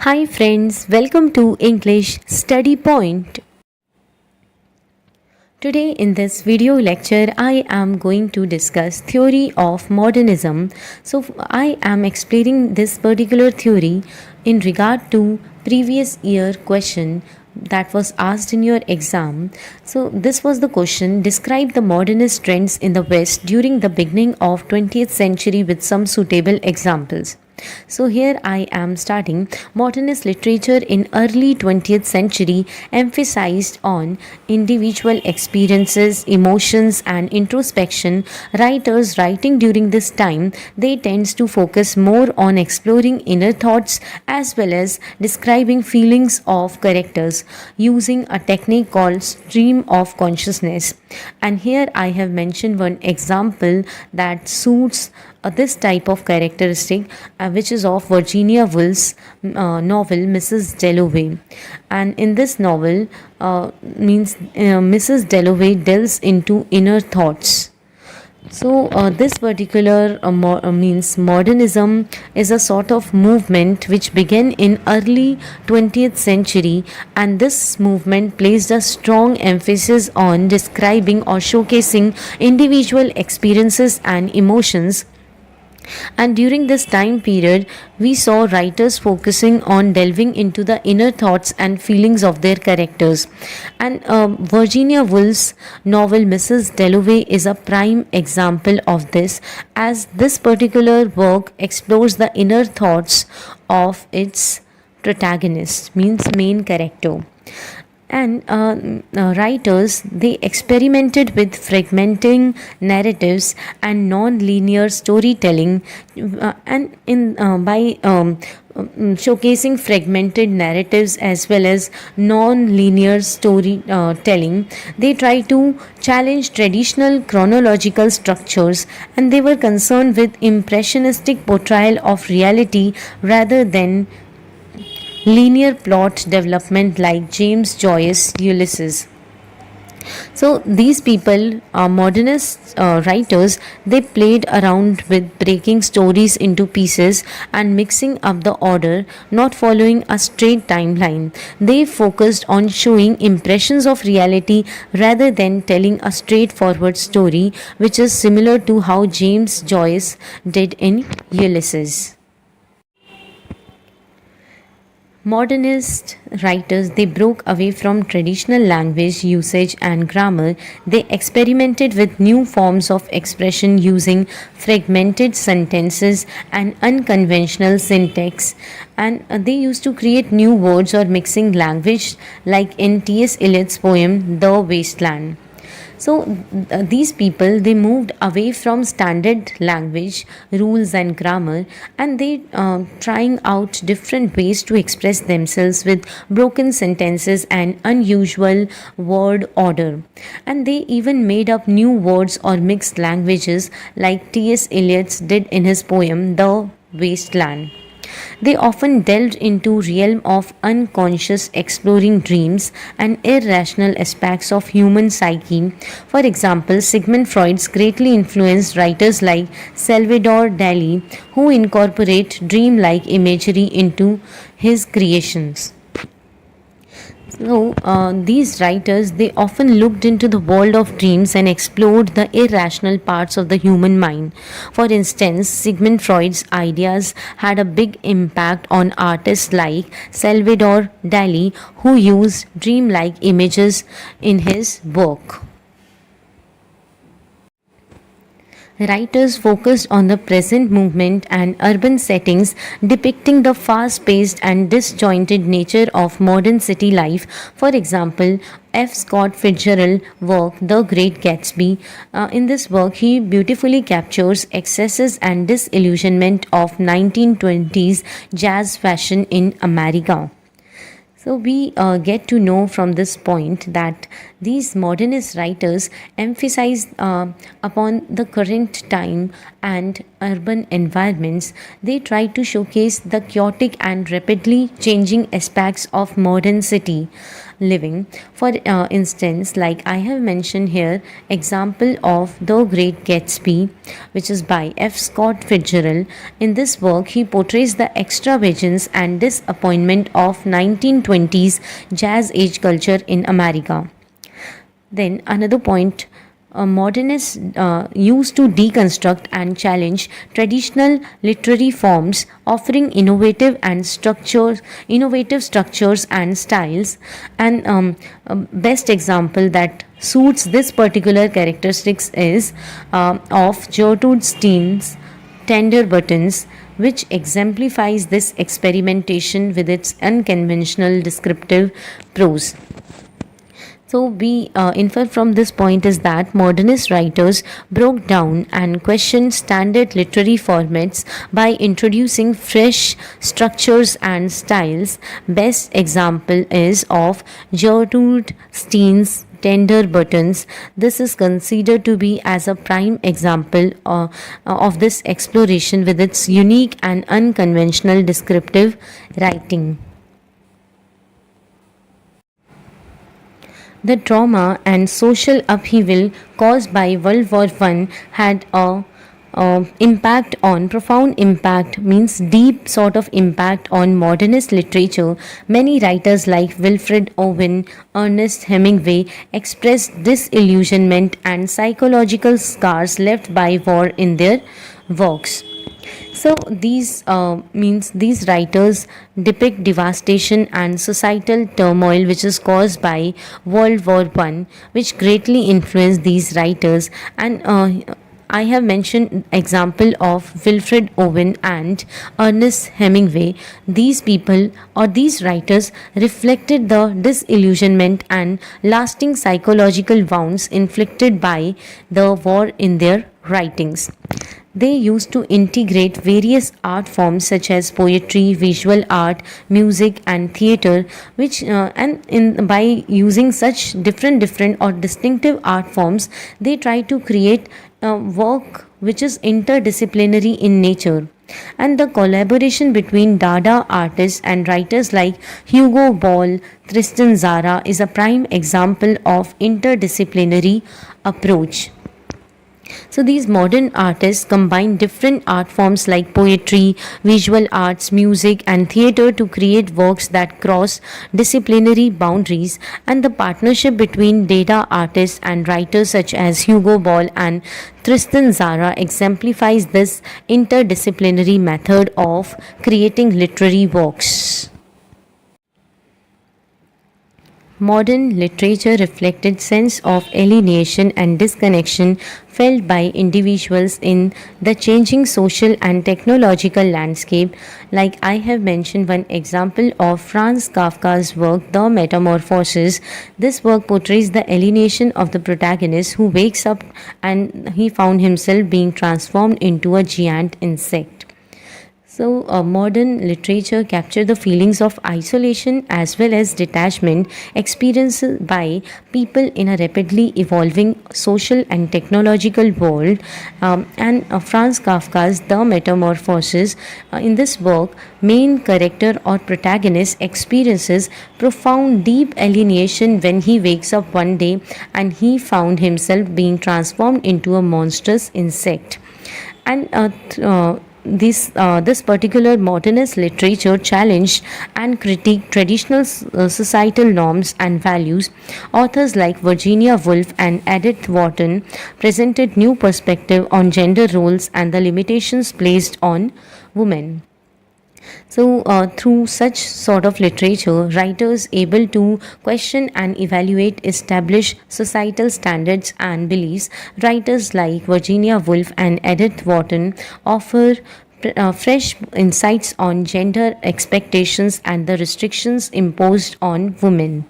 Hi friends, welcome to English Study Point. Today in this video lecture I am going to discuss theory of modernism. So I am explaining this particular theory in regard to previous year question that was asked in your exam. So this was the question: describe the modernist trends in the West during the beginning of 20th century with some suitable examples. So here I am starting. Modernist literature in early 20th century emphasized on individual experiences, emotions and introspection. Writers writing during this time, they tends to focus more on exploring inner thoughts as well as describing feelings of characters using a technique called stream of consciousness. And here I have mentioned one example that suits this type of characteristic, which is of Virginia Woolf's novel Mrs. Dalloway. And in this novel, Mrs. Dalloway delves into inner thoughts. So this particular means modernism is a sort of movement which began in early 20th century, and this movement placed a strong emphasis on describing or showcasing individual experiences and emotions. And during this time period, we saw writers focusing on delving into the inner thoughts and feelings of their characters. And Virginia Woolf's novel Mrs. Dalloway is a prime example of this, as this particular work explores the inner thoughts of its protagonist, means main character. And writers, they experimented with fragmenting narratives and non-linear storytelling, and in by showcasing fragmented narratives as well as non-linear storytelling, they try to challenge traditional chronological structures, and they were concerned with impressionistic portrayal of reality rather than linear plot development like James Joyce's Ulysses. So these people are modernist writers. They played around with breaking stories into pieces and mixing up the order, not following a straight timeline. They focused on showing impressions of reality rather than telling a straightforward story, which is similar to how James Joyce did in Ulysses. Modernist writers, they broke away from traditional language usage and grammar. They experimented with new forms of expression using fragmented sentences and unconventional syntax, and they used to create new words or mixing language like in T.S. Eliot's poem The Wasteland. So these people, they moved away from standard language rules and grammar, and they trying out different ways to express themselves with broken sentences and unusual word order. And they even made up new words or mixed languages like T.S. Eliot did in his poem The Wasteland. They often delved into realm of unconscious, exploring dreams and irrational aspects of human psyche. For example, Sigmund Freud greatly influenced writers like Salvador Dali, who incorporate dream-like imagery into his creations. So, these writers, they often looked into the world of dreams and explored the irrational parts of the human mind. For instance, Sigmund Freud's ideas had a big impact on artists like Salvador Dali, who used dreamlike images in his work. Writers focused on the present movement and urban settings, depicting the fast paced and disjointed nature of modern city life. For example, F. Scott Fitzgerald's work, The Great Gatsby. In this work, he beautifully captures excesses and disillusionment of 1920s jazz fashion in America. So we get to know from this point that these modernist writers emphasize upon the current time and urban environments. They try to showcase the chaotic and rapidly changing aspects of modern city. living. For instance, like I have mentioned here, example of The Great Gatsby, which is by F. Scott Fitzgerald. In this work, he portrays the extravagance and disappointment of 1920s jazz age culture in America. Then another point, modernists used to deconstruct and challenge traditional literary forms, offering innovative structures and styles. And a best example that suits this particular characteristics is of Gertrude Stein's Tender Buttons, which exemplifies this experimentation with its unconventional descriptive prose. So, we infer from this point is that modernist writers broke down and questioned standard literary formats by introducing fresh structures and styles. Best example is of Gertrude Stein's Tender Buttons. This is considered to be as a prime example of this exploration with its unique and unconventional descriptive writing. The trauma and social upheaval caused by World War I had a impact on profound impact means deep sort of impact on modernist literature. Many writers like Wilfred Owen, Ernest Hemingway expressed disillusionment and psychological scars left by war in their works. So these writers depict devastation and societal turmoil which is caused by World War One, which greatly influenced these writers. And I have mentioned example of Wilfred Owen and Ernest Hemingway. These people or these writers reflected the disillusionment and lasting psychological wounds inflicted by the war in their writings. They used to integrate various art forms such as poetry, visual art, music, and theater, which and in by using such different or distinctive art forms, they try to create work which is interdisciplinary in nature. And the collaboration between Dada artists and writers like Hugo Ball, Tristan Zara is a prime example of interdisciplinary approach. So these modern artists combine different art forms like poetry, visual arts, music, and theater to create works that cross disciplinary boundaries. And the partnership between data artists and writers such as Hugo Ball and Tristan Zara exemplifies this interdisciplinary method of creating literary works. Modern literature reflected sense of alienation and disconnection felt by individuals in the changing social and technological landscape. Like I have mentioned one example of Franz Kafka's work, The Metamorphosis. This work portrays the alienation of the protagonist who wakes up and he found himself being transformed into a giant insect. So, modern literature captured the feelings of isolation as well as detachment experienced by people in a rapidly evolving social and technological world. And Franz Kafka's The Metamorphosis, in this work, main character or protagonist experiences profound deep alienation when he wakes up one day and he found himself being transformed into a monstrous insect. And this particular modernist literature challenged and critiqued traditional societal norms and values. Authors like Virginia Woolf and Edith Wharton presented new perspective on gender roles and the limitations placed on women. So, through such sort of literature, writers able to question and evaluate established societal standards and beliefs. Writers like Virginia Woolf and Edith Wharton offer fresh insights on gender expectations and the restrictions imposed on women.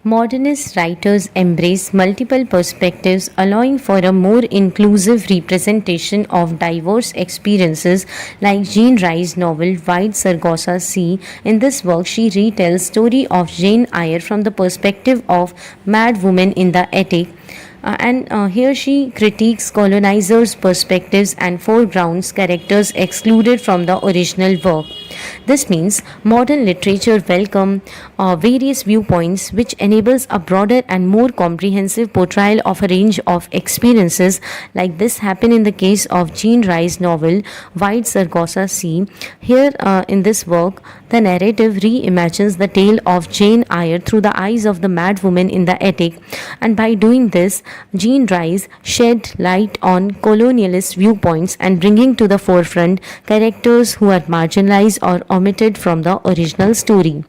Modernist writers embrace multiple perspectives, allowing for a more inclusive representation of diverse experiences, like Jean Rice's novel White Sargasso Sea. In this work, she retells story of Jane Eyre from the perspective of mad woman in the attic. And here she critiques colonizers' perspectives and foregrounds characters excluded from the original work. This means modern literature welcome various viewpoints, which enables a broader and more comprehensive portrayal of a range of experiences. Like this happened in the case of Jean Rice's novel White Sargasso Sea. Here, in this work, the narrative reimagines the tale of Jane Eyre through the eyes of the mad woman in the attic, and by doing this, Jean Rice shed light on colonialist viewpoints and bringing to the forefront characters who are marginalized or omitted from the original story.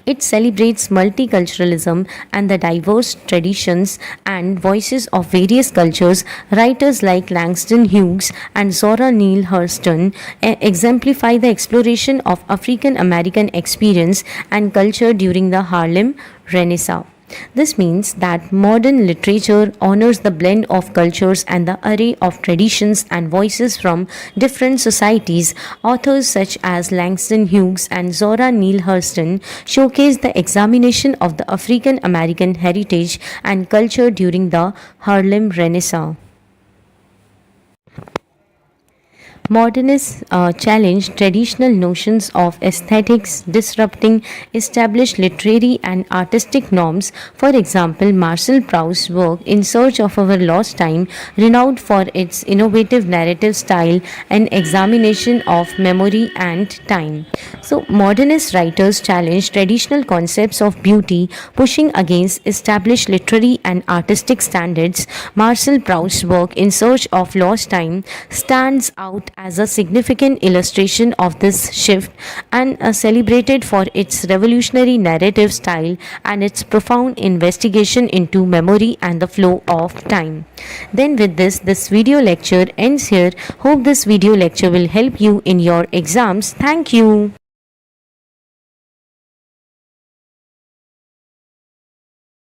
It celebrates multiculturalism and the diverse traditions and voices of various cultures. Writers like Langston Hughes and Zora Neale Hurston exemplify the exploration of African American experience and culture during the Harlem Renaissance. This means that modern literature honors the blend of cultures and the array of traditions and voices from different societies. Authors such as Langston Hughes and Zora Neale Hurston showcase the examination of the African American heritage and culture during the Harlem Renaissance. Modernists challenge traditional notions of aesthetics, disrupting established literary and artistic norms. For example, Marcel Proust's work In Search of Our Lost Time, renowned for its innovative narrative style and examination of memory and time. So, modernist writers challenge traditional concepts of beauty, pushing against established literary and artistic standards. Marcel Proust's work In Search of Lost Time stands out as a significant illustration of this shift and celebrated for its revolutionary narrative style and its profound investigation into memory and the flow of time. Then with this video lecture ends here. Hope this video lecture will help you in your exams. Thank you.